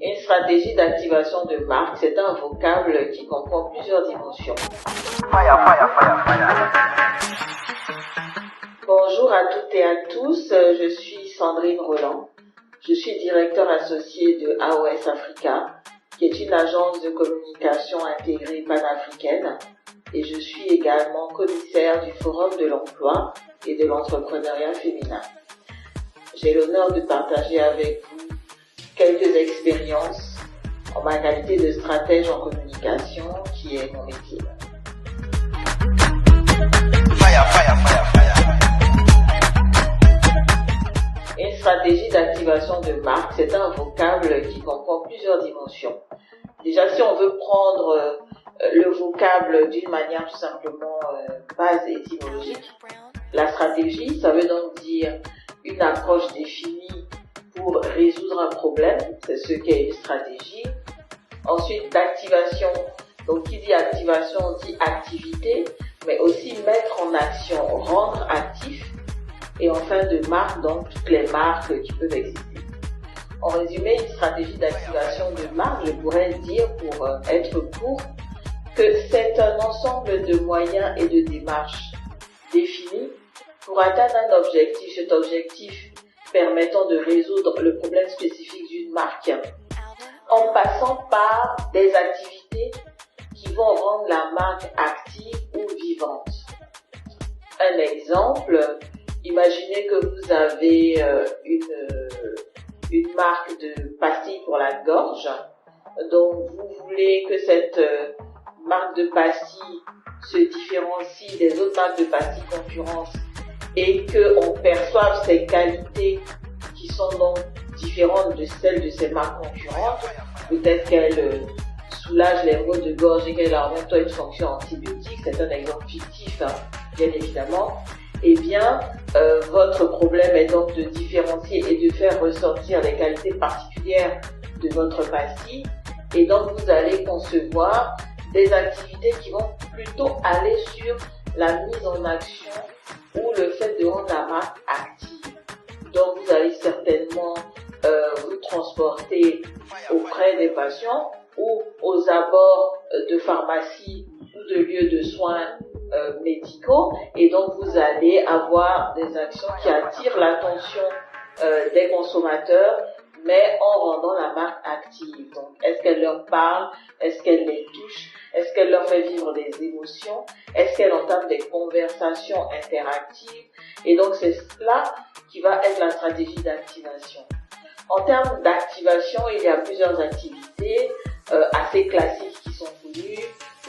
Une stratégie d'activation de marque, c'est un vocable qui comprend plusieurs dimensions. Bonjour à toutes et à tous, je suis Sandrine Roland. Je suis directeur associé de AOS Africa, qui est une agence de communication intégrée panafricaine, et je suis également commissaire du Forum de l'emploi et de l'entrepreneuriat féminin. J'ai l'honneur de partager avec vous quelques expériences en ma qualité de stratège en communication, qui est mon métier. Une stratégie d'activation de marque, c'est un vocable qui comprend plusieurs dimensions. Déjà, si on veut prendre le vocable d'une manière tout simplement base étymologique, la stratégie, ça veut donc dire une approche définie pour résoudre un problème, c'est ce qu'est une stratégie. Ensuite, d'activation, donc qui dit activation dit activité, mais aussi mettre en action, rendre actif. Et enfin, de marque, donc toutes les marques qui peuvent exister. En résumé, une stratégie d'activation de marque, je pourrais dire, pour être court, que c'est un ensemble de moyens et de démarches définis pour atteindre un objectif. Cet objectif permettant de résoudre le problème spécifique d'une marque, en passant par des activités qui vont rendre la marque active ou vivante. Un exemple, imaginez que vous avez une marque de pastilles pour la gorge, donc vous voulez que cette marque de pastilles se différencie des autres marques de pastilles concurrentes et qu'on perçoive ses qualités qui sont donc différentes de celles de ces marques concurrentes. Peut-être qu'elle soulage les maux de gorge et qu'elle a en même temps une fonction antibiotique, c'est un exemple fictif, bien évidemment. Eh bien, votre problème est donc de différencier et de faire ressortir les qualités particulières de votre pastille. Et donc, vous allez concevoir des activités qui vont plutôt aller sur la mise en action ou le fait de rendre la marque active. Donc, vous allez certainement vous transporter auprès des patients ou aux abords de pharmacies ou de lieux de soins médicaux, et donc vous allez avoir des actions qui attirent l'attention des consommateurs, mais en rendant la marque active. Donc, est-ce qu'elle leur parle? Est-ce qu'elle les touche? Est-ce qu'elle leur fait vivre des émotions? Est-ce qu'elle entame des conversations interactives? Et donc, c'est cela qui va être la stratégie d'activation. En termes d'activation, il y a plusieurs activités assez classiques qui sont connues,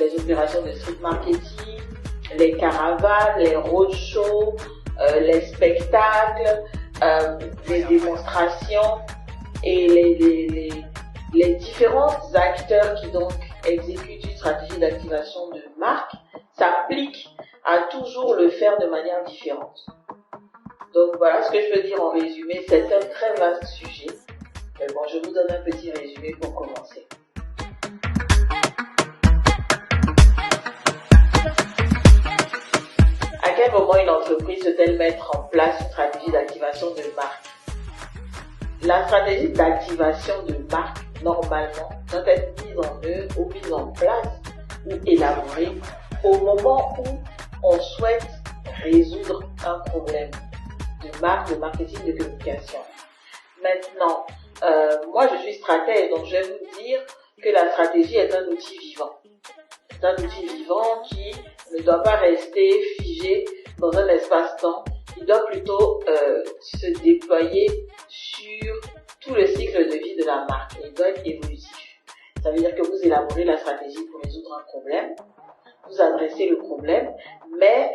les opérations de street marketing, les caravanes, les roadshows, les spectacles, les démonstrations et les différents acteurs qui donc exécutent une stratégie d'activation de marque s'appliquent à toujours le faire de manière différente. Donc voilà ce que je peux dire en résumé, c'est un très vaste sujet. Mais bon, je vous donne un petit résumé pour commencer. À quel moment une entreprise peut-elle mettre en place une stratégie d'activation de marque? La stratégie d'activation de marque, normalement, doit être mise en œuvre ou mise en place ou élaborée au moment où on souhaite résoudre un problème de marque, de marketing, de communication. Maintenant, moi je suis stratège, donc je vais vous dire que la stratégie est un outil vivant. C'est un outil vivant qui ne doit pas rester figé dans un espace-temps. Il doit plutôt se déployer sur tout le cycle de vie de la marque. Il doit être évolutif. Ça veut dire que vous élaborez la stratégie pour résoudre un problème, vous adressez le problème, mais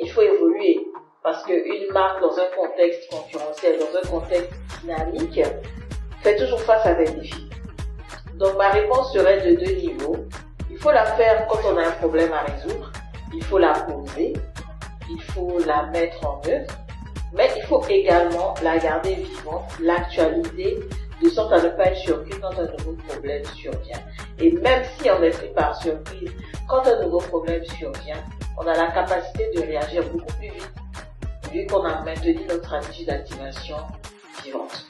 il faut évoluer. Parce qu'une marque dans un contexte concurrentiel, dans un contexte dynamique, fait toujours face à des défis. Donc ma réponse serait de deux niveaux. Il faut la faire quand on a un problème à résoudre, il faut la poser, il faut la mettre en œuvre, mais il faut également la garder vivante, l'actualiser, de sorte à ne pas être surpris quand un nouveau problème survient. Et même si on est pris par surprise, quand un nouveau problème survient, on a la capacité de réagir beaucoup plus vite, vu qu'on a maintenu notre stratégie d'activation vivante.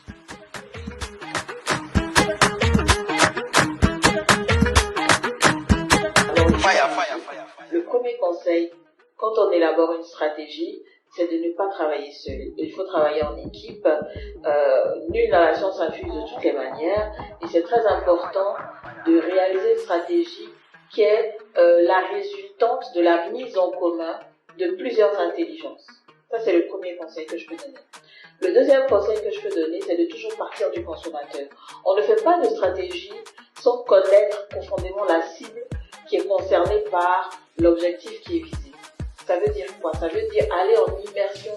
quand on élabore une stratégie, c'est de ne pas travailler seul. Il faut travailler en équipe. Nul dans la science s'infuse de toutes les manières. Et c'est très important de réaliser une stratégie qui est la résultante de la mise en commun de plusieurs intelligences. Ça, c'est le premier conseil que je peux donner. Le deuxième conseil que je peux donner, c'est de toujours partir du consommateur. On ne fait pas de stratégie sans connaître profondément la cible qui est concernée par l'objectif qui est visé. Ça veut dire quoi? Ça veut dire aller en immersion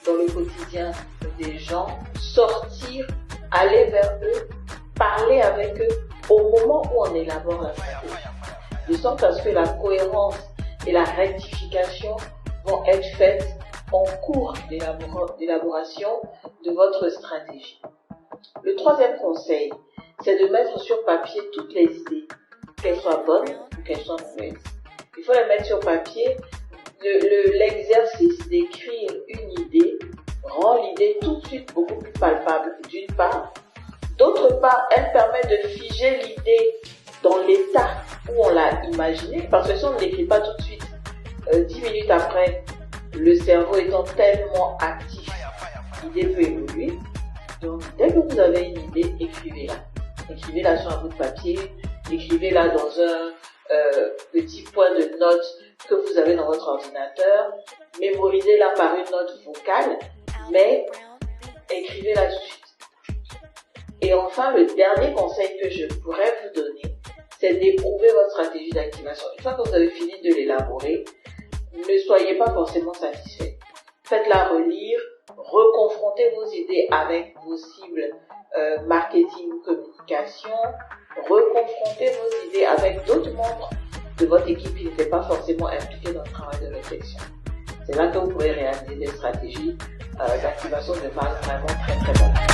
dans le quotidien des gens, sortir, aller vers eux, parler avec eux au moment où on élabore la stratégie. De sorte à ce que la cohérence et la rectification vont être faites en cours d'élaboration de votre stratégie. Le troisième conseil, c'est de mettre sur papier toutes les idées, qu'elles soient bonnes ou qu'elles soient mauvaises. Il faut les mettre sur papier. L'exercice d'écrire une idée rend l'idée tout de suite beaucoup plus palpable, d'une part. D'autre part, elle permet de figer l'idée dans l'état où on l'a imaginée, parce que si on ne l'écrit pas tout de suite, 10 minutes après, le cerveau étant tellement actif, l'idée peut évoluer. Donc, dès que vous avez une idée, écrivez-la. Écrivez-la sur un bout de papier, écrivez-la dans un petit point de notes que vous avez dans votre ordinateur, mémorisez-la par une note vocale, mais écrivez-la tout de suite. Et enfin, le dernier conseil que je pourrais vous donner, c'est d'éprouver votre stratégie d'activation. Une fois que vous avez fini de l'élaborer, ne soyez pas forcément satisfait. Faites-la relire, reconfrontez vos idées avec vos cibles marketing ou communication, reconfrontez vos idées avec d'autres membres de votre équipe qui n'étaient pas forcément impliqués dans le travail de réflexion. C'est là que vous pouvez réaliser des stratégies d'activation de base vraiment très très bonnes.